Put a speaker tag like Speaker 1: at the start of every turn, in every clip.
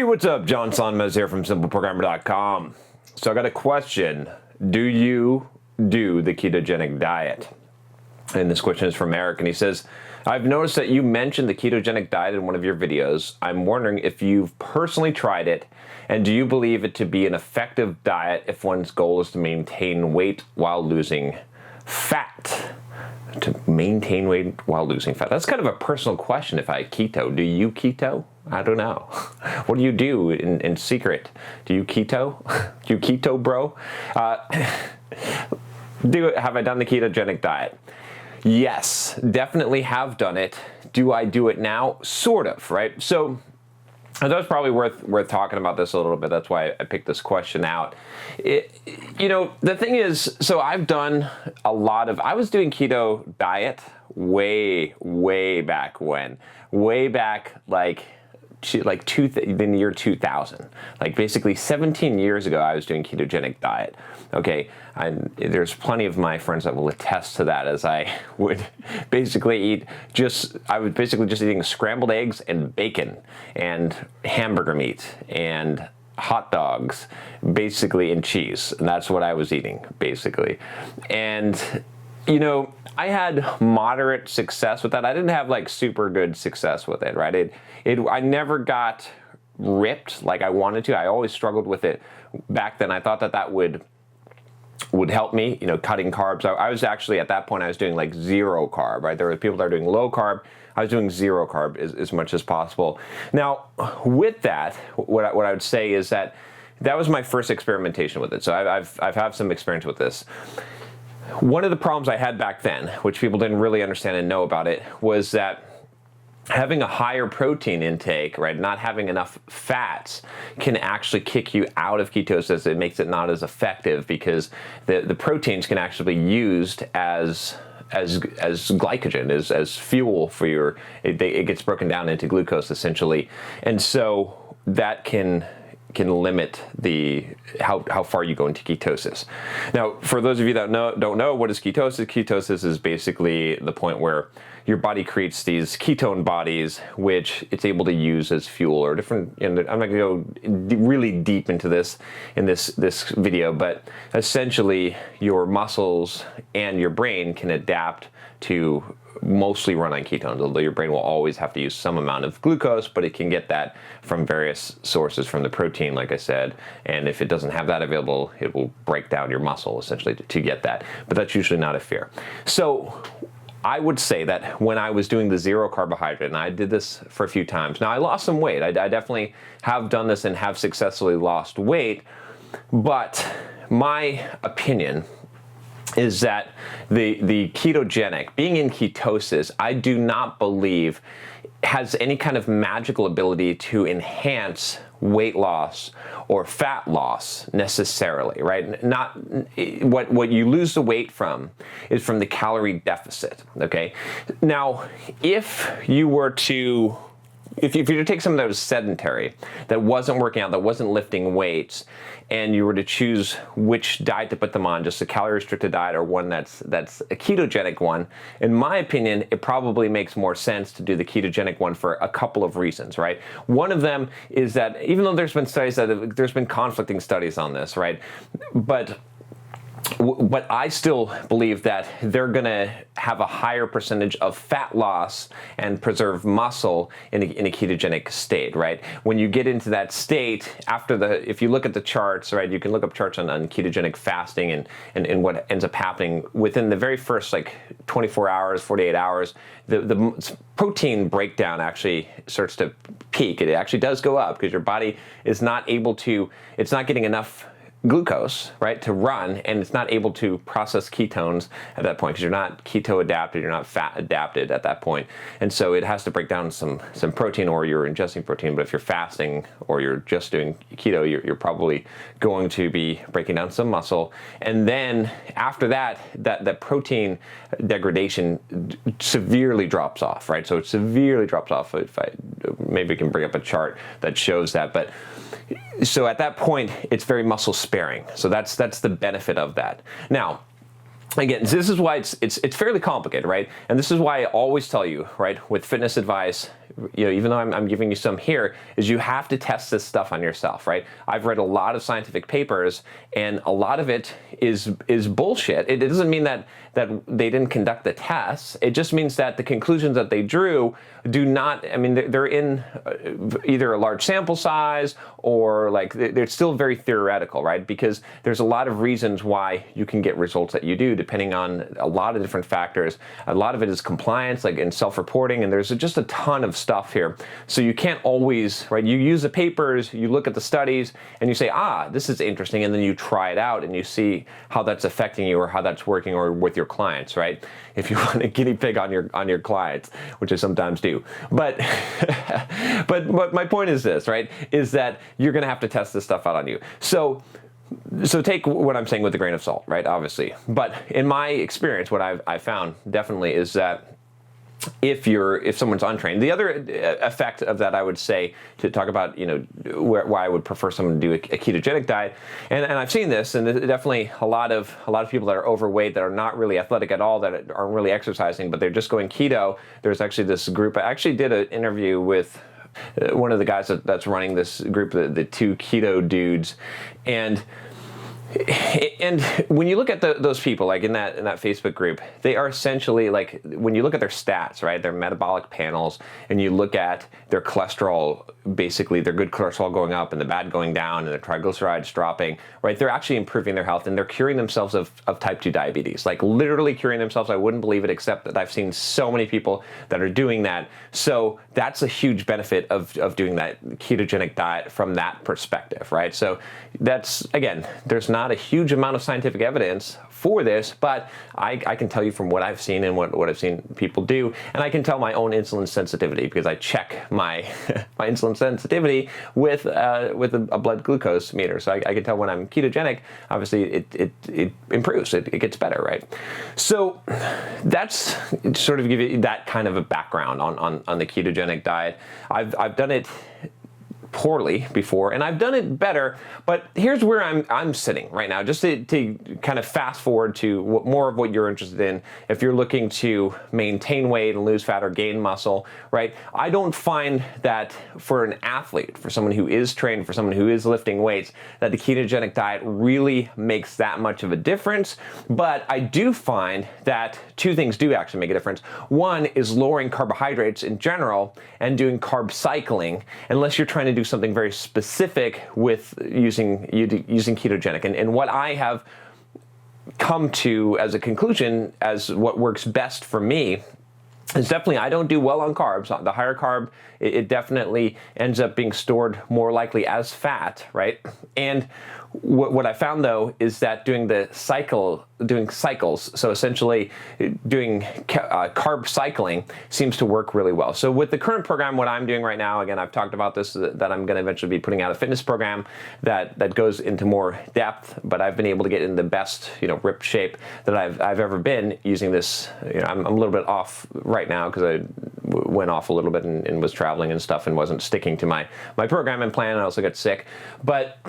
Speaker 1: What's up? John Sonmez here from SimpleProgrammer.com. So I got a question. Do you do the ketogenic diet? And this question is from Eric, and he says, I've noticed that you mentioned the ketogenic diet in one of your videos. I'm wondering if you've personally tried it, and do you believe it to be an effective diet if one's goal is to maintain weight while losing fat? To maintain weight while losing fat. That's kind of a personal question if I keto. Do you keto? I don't know. What do you do in secret? Do you keto? Do you keto, bro? Have I done the ketogenic diet? Yes, definitely have done it. Do I do it now? Sort of, right? So I thought it was probably worth talking about this a little bit. That's why I picked this question out. The thing is, so I've done a lot of, I was doing keto diet way back when. Way back in the year 2000. Like basically 17 years ago, I was doing ketogenic diet. Okay, there's plenty of my friends that will attest to that, as I would basically I was basically just eating scrambled eggs and bacon and hamburger meat and hot dogs, basically, and cheese. And that's what I was eating, basically. And I had moderate success with that. I didn't have like super good success with it, right? I never got ripped like I wanted to. I always struggled with it back then. I thought that would help me, cutting carbs. I was actually, at that point, I was doing like zero carb, right? There were people that are doing low carb. I was doing zero carb as much as possible. Now, with that, what I would say is that was my first experimentation with it. So I've had some experience with this. One of the problems I had back then, which people didn't really understand and know about it, was that having a higher protein intake, right, not having enough fats, can actually kick you out of ketosis. It makes it not as effective because the proteins can actually be used as glycogen, as fuel for your, it gets broken down into glucose essentially. And so that can limit how far you go into ketosis. Now, for those of you that don't know, what is ketosis? Ketosis is basically the point where your body creates these ketone bodies, which it's able to use as fuel or different. I'm not going to go really deep into this in this video, but essentially your muscles and your brain can adapt to mostly run on ketones, although your brain will always have to use some amount of glucose, but it can get that from various sources, from the protein, like I said, and if it doesn't have that available, it will break down your muscle essentially to get that, but that's usually not a fear. So I would say that when I was doing the zero carbohydrate, and I did this for a few times, now I lost some weight. I definitely have done this and have successfully lost weight, but my opinion is that the ketogenic, being in ketosis, I do not believe has any kind of magical ability to enhance weight loss or fat loss necessarily, right? Not what you lose the weight from is from the calorie deficit, okay? Now, if you were to take someone that was sedentary, that wasn't working out, that wasn't lifting weights, and you were to choose which diet to put them on, just a calorie-restricted diet or one that's a ketogenic one, in my opinion, it probably makes more sense to do the ketogenic one for a couple of reasons, right? One of them is that even though there's been conflicting studies on this, right? But I still believe that they're going to have a higher percentage of fat loss and preserve muscle in a ketogenic state, right? When you get into that state, if you look at the charts, right, you can look up charts on ketogenic fasting and what ends up happening within the very first 24 hours, 48 hours, the protein breakdown actually starts to peak. It actually does go up because your body is not it's not getting enough glucose, right, to run, and it's not able to process ketones at that point because you're not keto adapted, you're not fat adapted at that point, and so it has to break down some protein, or you're ingesting protein. But if you're fasting or you're just doing keto, you're probably going to be breaking down some muscle, and then after that protein degradation severely drops off, right? So it severely drops off. Maybe we can bring up a chart that shows that, but so at that point, it's very muscle sparing. So that's the benefit of that. Now, again, this is why it's fairly complicated, right? And this is why I always tell you, right, with fitness advice, even though I'm giving you some here, is you have to test this stuff on yourself, right? I've read a lot of scientific papers, and a lot of it is bullshit. It doesn't mean that they didn't conduct the tests. It just means that the conclusions that they drew do not, I mean, they're in either a large sample size or like they're still very theoretical, right? Because there's a lot of reasons why you can get results that you do, depending on a lot of different factors. A lot of it is compliance, like in self-reporting, and there's just a ton of stuff here. So you can't always, right? You use the papers, you look at the studies, and you say, this is interesting, and then you try it out and you see how that's affecting you or how that's working or with your clients, right? If you want a guinea pig on your clients, which I sometimes do. But but my point is this, right? Is that you're gonna have to test this stuff out on you. So take what I'm saying with a grain of salt, right? Obviously. But in my experience, what I've found definitely is that if someone's untrained, the other effect of that, I would say, to talk about, why I would prefer someone to do a ketogenic diet, and I've seen this, and definitely a lot of people that are overweight, that are not really athletic at all, that aren't really exercising, but they're just going keto. There's actually this group. I actually did an interview with one of the guys that's running this group, the two keto dudes, and when you look at those people, like in that Facebook group, they are essentially like, when you look at their stats, right, their metabolic panels, and you look at their cholesterol, basically their good cholesterol going up and the bad going down and their triglycerides dropping, right, they're actually improving their health, and they're curing themselves of type 2 diabetes, like literally curing themselves. I wouldn't believe it, except that I've seen so many people that are doing that. So that's a huge benefit of doing that ketogenic diet from that perspective, right? So that's, again, there's not a huge amount of scientific evidence for this, but I can tell you from what I've seen and what I've seen people do, and I can tell my own insulin sensitivity because I check my my insulin sensitivity with a blood glucose meter, so I can tell when I'm ketogenic. Obviously, it improves, it gets better, right? So that's sort of give you that kind of a background on the ketogenic diet. I've done it poorly before, and I've done it better, but here's where I'm sitting right now, just to kind of fast forward to more of what you're interested in. If you're looking to maintain weight and lose fat or gain muscle, right? I don't find that for an athlete, for someone who is trained, for someone who is lifting weights, that the ketogenic diet really makes that much of a difference. But I do find that two things do actually make a difference. One is lowering carbohydrates in general and doing carb cycling, unless you're trying to do something very specific with using ketogenic. And what I have come to as a conclusion, as what works best for me, is definitely, I don't do well on carbs. The higher carb, it definitely ends up being stored more likely as fat, right? And what I found, though, is that doing cycles, so essentially doing carb cycling, seems to work really well. So with the current program, what I'm doing right now, again, I've talked about this, that I'm going to eventually be putting out a fitness program that goes into more depth, but I've been able to get in the best, ripped shape that I've ever been using this. I'm a little bit off right now because I went off a little bit and was traveling and stuff and wasn't sticking to my program and plan. I also got sick, but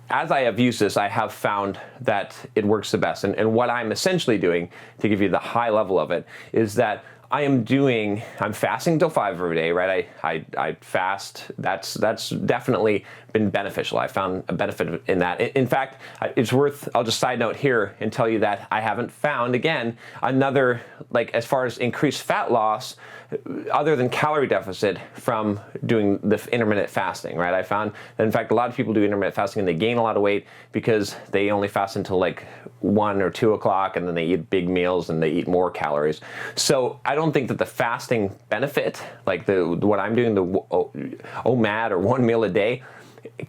Speaker 1: as I have used this, I have found that it works the best. And what I'm essentially doing, to give you the high level of it, is that I'm fasting till 5 every day, right? I fast. That's definitely been beneficial. I found a benefit in that. In fact, it's worth, I'll just side note here and tell you that I haven't found, again, another, like, as far as increased fat loss, other than calorie deficit from doing the intermittent fasting, right? I found that, in fact, a lot of people do intermittent fasting and they gain a lot of weight because they only fast until like 1 or 2 o'clock, and then they eat big meals and they eat more calories. So I don't think that the fasting benefit, like what I'm doing, the OMAD or 1 meal a day,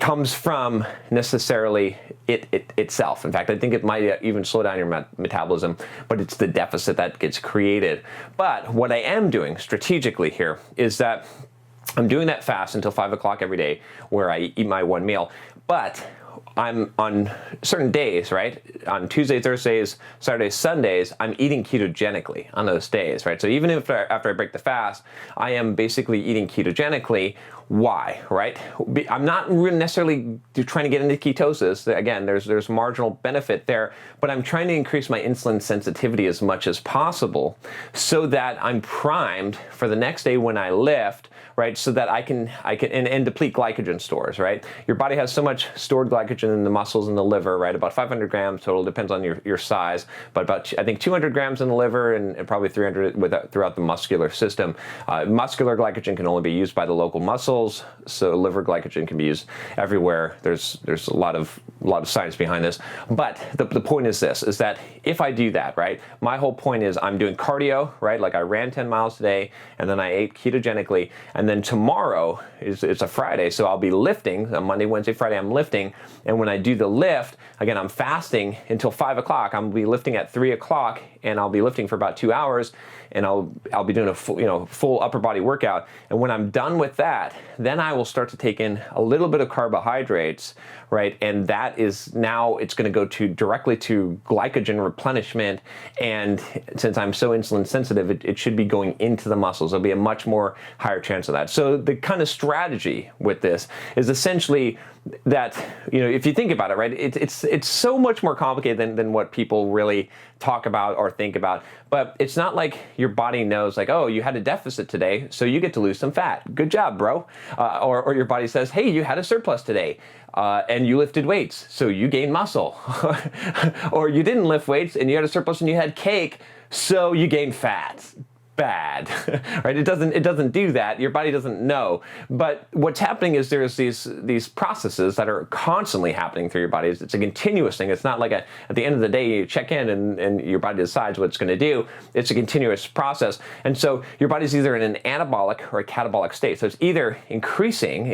Speaker 1: comes from necessarily it itself. In fact, I think it might even slow down your metabolism, but it's the deficit that gets created. But what I am doing strategically here is that I'm doing that fast until 5 o'clock every day, where I eat my 1 meal. But I'm on certain days, right? On Tuesdays, Thursdays, Saturdays, Sundays, I'm eating ketogenically on those days, right? So even if after I break the fast, I am basically eating ketogenically. Why, right? I'm not really necessarily trying to get into ketosis. Again, there's marginal benefit there, but I'm trying to increase my insulin sensitivity as much as possible so that I'm primed for the next day when I lift, right? So that I can and deplete glycogen stores, right? Your body has so much stored glycogen in the muscles and the liver, right? About 500 grams total, depends on your size, but about, I think, 200 grams in the liver and probably 300 throughout the muscular system. Muscular glycogen can only be used by the local muscles, so liver glycogen can be used everywhere. There's a lot of science behind this, but the point is this, is that if I do that, right, my whole point is I'm doing cardio, right? Like I ran 10 miles today and then I ate ketogenically, and then tomorrow it's a Friday, so I'll be lifting on Monday, Wednesday, Friday. I'm lifting, and when I do the lift, again, I'm fasting until 5 o'clock. I'm be lifting at 3 o'clock, and I'll be lifting for about 2 hours, and I'll be doing a full upper body workout. And when I'm done with that, then I will start to take in a little bit of carbohydrates, right? And that is now it's going to go directly to glycogen replenishment. And since I'm so insulin sensitive, it should be going into the muscles. There'll be a much more higher chance of that. So the kind of strategy with this is essentially that, if you think about it, right, it's so much more complicated than what people really talk about or think about. But it's not like your body knows, like, oh, you had a deficit today, so you get to lose some fat. Good job, bro. Or your body says, hey, you had a surplus today, and you lifted weights, so you gained muscle. Or you didn't lift weights and you had a surplus and you had cake, so you gained fat. Bad, right? It doesn't do that. Your body doesn't know. But what's happening is there's these processes that are constantly happening through your body. It's a continuous thing. It's not like at the end of the day you check in and your body decides what it's going to do. It's a continuous process. And so your body's either in an anabolic or a catabolic state. So it's either increasing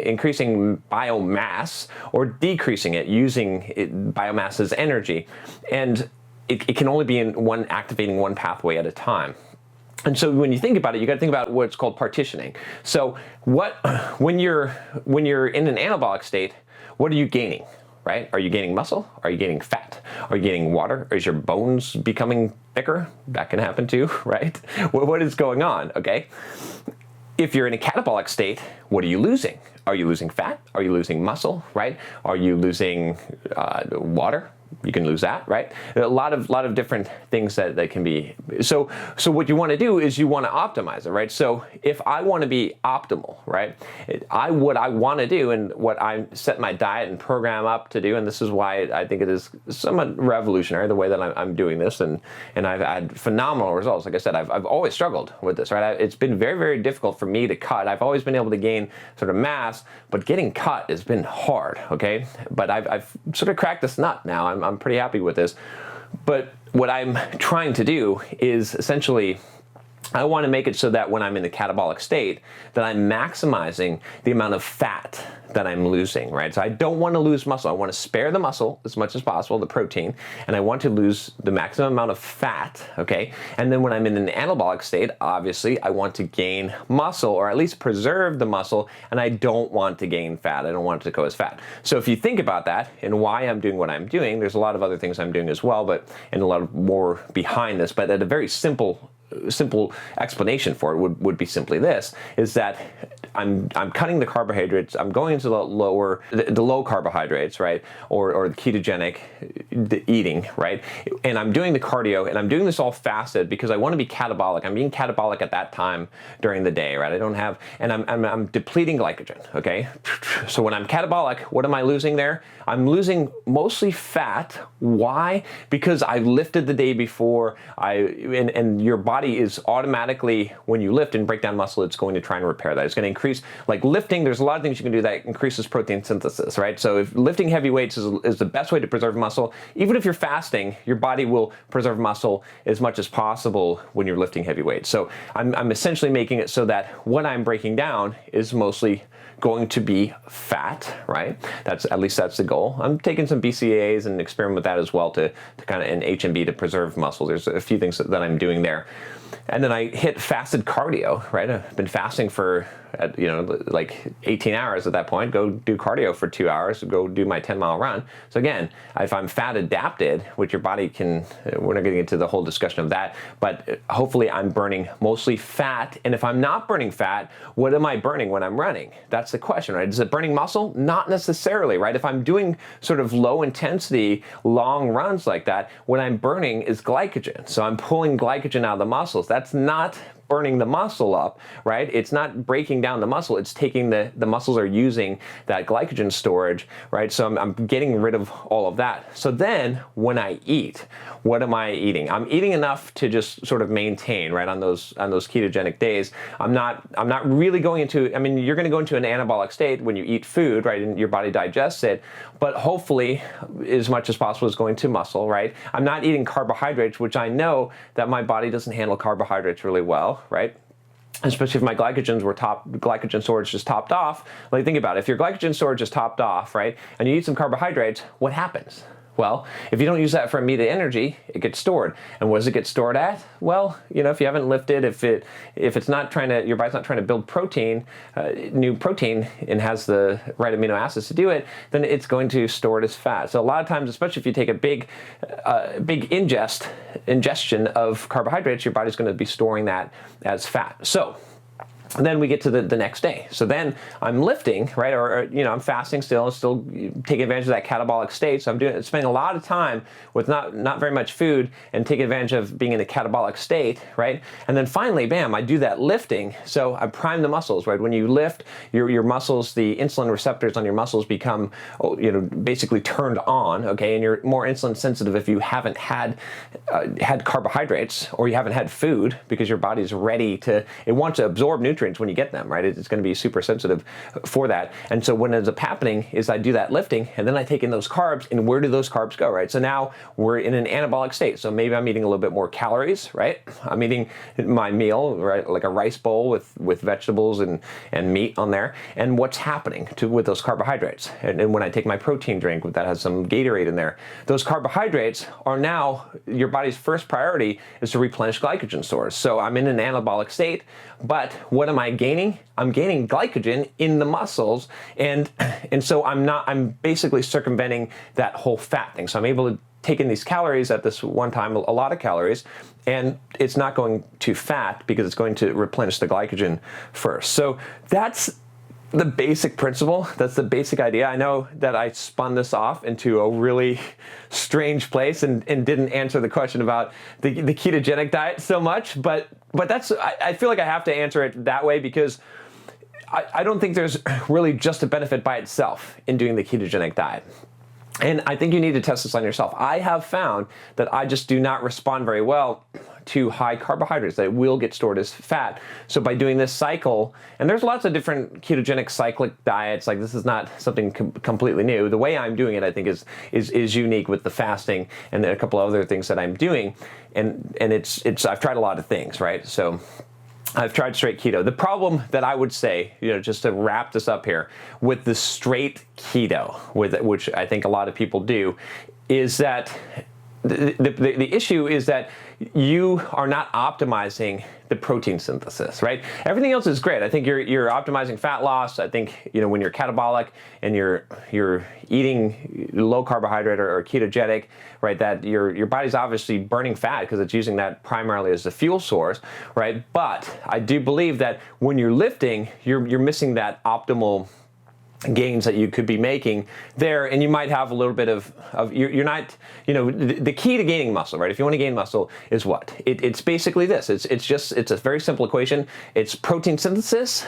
Speaker 1: biomass or decreasing it, using biomass as energy. And it can only be activating one pathway at a time. And so when you think about it, you got to think about what's called partitioning. So when you're in an anabolic state, what are you gaining, right? Are you gaining muscle? Are you gaining fat? Are you gaining water? Is your bones becoming thicker? That can happen too, right? What is going on, okay? If you're in a catabolic state, what are you losing? Are you losing fat? Are you losing muscle, right? Are you losing water? You can lose that, right? A lot of different things that can be. So what you want to do is you want to optimize it, right? So if I want to be optimal, right? What I want to do and what I set my diet and program up to do, and this is why I think it is somewhat revolutionary the way that I'm doing this, and I've had phenomenal results. Like I said, I've always struggled with this, right? It's been very, very difficult for me to cut. I've always been able to gain sort of mass, but getting cut has been hard, okay? But I've sort of cracked this nut now. I'm pretty happy with this. But what I'm trying to do is essentially, I want to make it so that when I'm in the catabolic state, that I'm maximizing the amount of fat that I'm losing, right? So I don't want to lose muscle. I want to spare the muscle as much as possible, the protein, and I want to lose the maximum amount of fat, okay? And then when I'm in an anabolic state, obviously, I want to gain muscle, or at least preserve the muscle, and I don't want to gain fat. I don't want it to go as fat. So if you think about that and why I'm doing what I'm doing, there's a lot of other things I'm doing as well, and a lot more behind this, but at a very simple explanation for it would be simply this, is that I'm cutting the carbohydrates, I'm going into the low carbohydrates, right? Or the ketogenic eating, right? And I'm doing the cardio, and I'm doing this all fasted because I want to be catabolic. I'm being catabolic at that time during the day, right? I don't have, and I'm depleting glycogen, okay? So when I'm catabolic, what am I losing there? I'm losing mostly fat. Why? Because I lifted the day before, and your body is automatically, when you lift and break down muscle, it's going to try and repair that. It's going to increase, like lifting, there's a lot of things you can do that increases protein synthesis, right? So if lifting heavy weights is the best way to preserve muscle, even if you're fasting, your body will preserve muscle as much as possible when you're lifting heavy weights. So I'm essentially making it so that what I'm breaking down is mostly going to be fat, right? At least that's the goal. I'm taking some BCAAs and experiment with that as well to kind of, and HMB to preserve muscle. There's a few things that I'm doing there. And then I hit fasted cardio, right? I've been fasting for, like 18 hours at that point, go do cardio for 2 hours, go do my 10-mile run. So again, if I'm fat adapted, which your body can, we're not getting into the whole discussion of that, but hopefully I'm burning mostly fat. And if I'm not burning fat, what am I burning when I'm running? That's the question, right? Is it burning muscle? Not necessarily, right? If I'm doing sort of low intensity, long runs like that, what I'm burning is glycogen. So I'm pulling glycogen out of the muscles. That's not burning the muscle up, right? It's not breaking down the muscle. It's taking the muscles are using that glycogen storage, right? So I'm getting rid of all of that. So then when I eat, what am I eating? I'm eating enough to just sort of maintain, right? On those ketogenic days. I'm not really going into, I mean, you're going to go into an anabolic state when you eat food, right? And your body digests it, but hopefully as much as possible is going to muscle, right? I'm not eating carbohydrates, which I know that my body doesn't handle carbohydrates really well, right? Especially if my glycogen storage is topped off. Like, think about it. If your glycogen storage is topped off, right, and you eat some carbohydrates, what happens? Well, if you don't use that for immediate energy, it gets stored. And what does it get stored at? Well, if you haven't lifted, if it's not trying to, your body's not trying to build protein, new protein, and has the right amino acids to do it, then it's going to store it as fat. So a lot of times, especially if you take a big ingestion of carbohydrates, your body's going to be storing that as fat. So then we get to the next day. So then I'm lifting, right? Or I'm fasting still taking advantage of that catabolic state. So I'm spending a lot of time with not very much food and taking advantage of being in a catabolic state, right? And then finally, bam, I do that lifting. So I prime the muscles, right? When you lift, your muscles, the insulin receptors on your muscles become, basically turned on, okay? And you're more insulin sensitive if you haven't had carbohydrates or you haven't had food, because your body's ready to, it wants to absorb nutrients when you get them, right? It's going to be super sensitive for that. And so what ends up happening is I do that lifting, and then I take in those carbs, and where do those carbs go, right? So now we're in an anabolic state. So maybe I'm eating a little bit more calories, right? I'm eating my meal, right? Like a rice bowl with vegetables and meat on there. And what's happening with those carbohydrates? And when I take my protein drink that has some Gatorade in there, those carbohydrates are now, your body's first priority is to replenish glycogen stores. So I'm in an anabolic state, but what am I gaining? I'm gaining glycogen in the muscles, and so I'm basically circumventing that whole fat thing. So I'm able to take in these calories at this one time, a lot of calories, and it's not going to fat because it's going to replenish the glycogen first. So that's the basic principle. That's the basic idea. I know that I spun this off into a really strange place and didn't answer the question about the ketogenic diet so much, but I feel like I have to answer it that way because I don't think there's really just a benefit by itself in doing the ketogenic diet. And I think you need to test this on yourself. I have found that I just do not respond very well to high carbohydrates, that will get stored as fat. So by doing this cycle, and there's lots of different ketogenic cyclic diets, like this is not something completely new. The way I'm doing it, I think is unique with the fasting and then a couple of other things that I'm doing. And I've tried a lot of things, right? So I've tried straight keto. The problem that I would say, just to wrap this up here, with the straight keto, which I think a lot of people do, is that the issue is that you are not optimizing the protein synthesis, right? Everything else is great. I think you're optimizing fat loss. I think when you're catabolic and you're eating low carbohydrate or ketogenic, right? That your body's obviously burning fat because it's using that primarily as the fuel source, right? But I do believe that when you're lifting, you're missing that optimal gains that you could be making there, and you might have a little bit of you're not, the key to gaining muscle, right? If you want to gain muscle, is what? It's basically this. It's a very simple equation. It's protein synthesis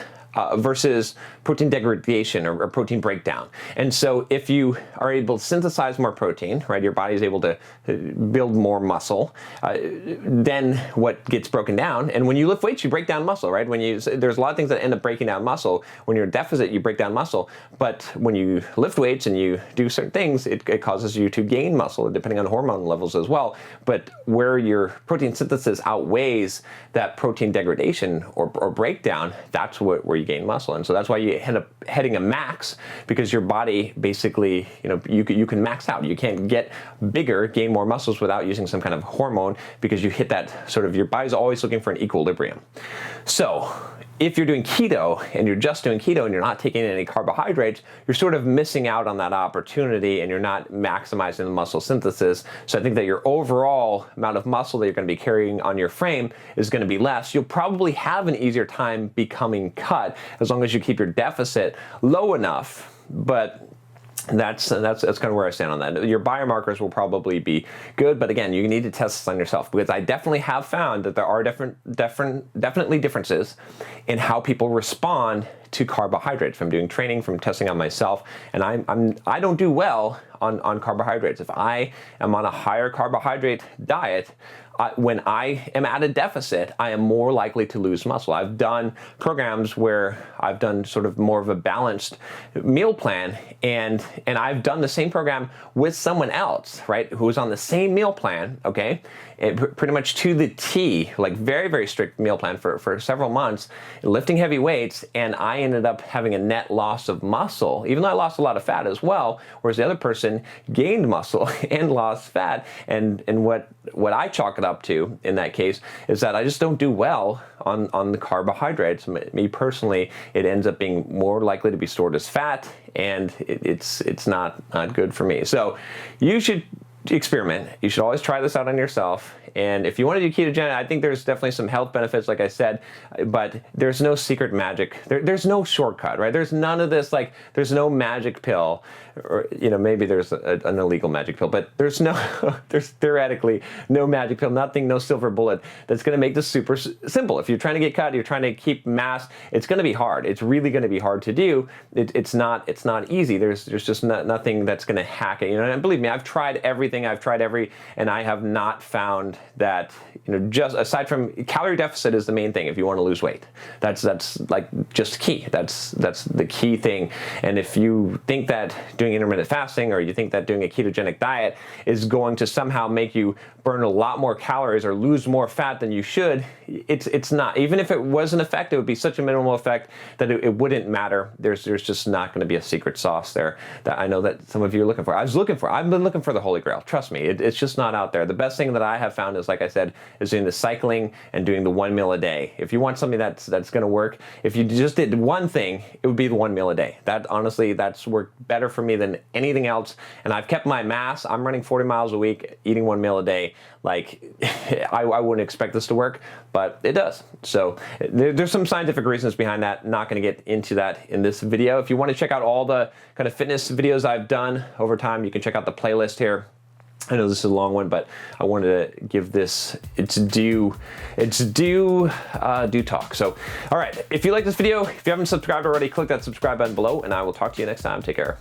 Speaker 1: versus protein degradation or protein breakdown. And so if you are able to synthesize more protein, right, your body is able to build more muscle, then what gets broken down, and when you lift weights, you break down muscle, right? There's a lot of things that end up breaking down muscle. When you're in deficit, you break down muscle, but when you lift weights and you do certain things, it causes you to gain muscle, depending on hormone levels as well. But where your protein synthesis outweighs that protein degradation or breakdown, that's where you regain muscle. And so that's why you end up hitting a max, because your body basically, you can max out. You can't get bigger, gain more muscles without using some kind of hormone, because you hit that sort of, your body's always looking for an equilibrium. So if you're doing keto and you're just doing keto and you're not taking any carbohydrates, you're sort of missing out on that opportunity and you're not maximizing the muscle synthesis. So I think that your overall amount of muscle that you're going to be carrying on your frame is going to be less. You'll probably have an easier time becoming cut as long as you keep your deficit low enough. But that's kind of where I stand on that. Your biomarkers will probably be good, but again, you need to test this on yourself, because I definitely have found that there are definitely differences in how people respond to carbohydrates from doing training, from testing on myself, and I don't do well on carbohydrates. If I am on a higher carbohydrate diet, when I am at a deficit, I am more likely to lose muscle. I've done programs where I've done sort of more of a balanced meal plan, and I've done the same program with someone else, right, who was on the same meal plan, okay, pretty much to the T, like very, very strict meal plan for several months, lifting heavy weights, and I ended up having a net loss of muscle, even though I lost a lot of fat as well, whereas the other person gained muscle and lost fat. And what I chalk it up to in that case is that I just don't do well on the carbohydrates. Me personally, it ends up being more likely to be stored as fat, and it's not good for me. So you should experiment. You should always try this out on yourself. And if you want to do ketogenic, I think there's definitely some health benefits, like I said, but there's no secret magic. There's no shortcut, right? There's none of this, like, there's no magic pill, or, maybe there's an illegal magic pill, but there's theoretically no magic pill, nothing, no silver bullet that's going to make this super simple. If you're trying to get cut, you're trying to keep mass, it's going to be hard. It's really going to be hard to do. It's not easy. There's just nothing that's going to hack it. And believe me, I've tried everything. And I have not found that, just aside from calorie deficit is the main thing if you want to lose weight. That's like just key. That's the key thing. And if you think that doing intermittent fasting, or you think that doing a ketogenic diet is going to somehow make you burn a lot more calories or lose more fat than you should, it's not. Even if it was an effect, it would be such a minimal effect that it wouldn't matter. There's just not going to be a secret sauce there that I know that some of you are looking for. I've been looking for the Holy Grail. Trust me, it's just not out there. The best thing that I have found is, like I said, is doing the cycling and doing the 1 meal a day. If you want something that's going to work, if you just did one thing, it would be the 1 meal a day. That honestly, that's worked better for me than anything else. And I've kept my mass. I'm running 40 miles a week, eating 1 meal a day. Like, I wouldn't expect this to work, but it does. So there's some scientific reasons behind that. Not going to get into that in this video. If you want to check out all the kind of fitness videos I've done over time, you can check out the playlist here. I know this is a long one, but I wanted to give this its due talk. So, all right, if you like this video, if you haven't subscribed already, click that subscribe button below, and I will talk to you next time. Take care.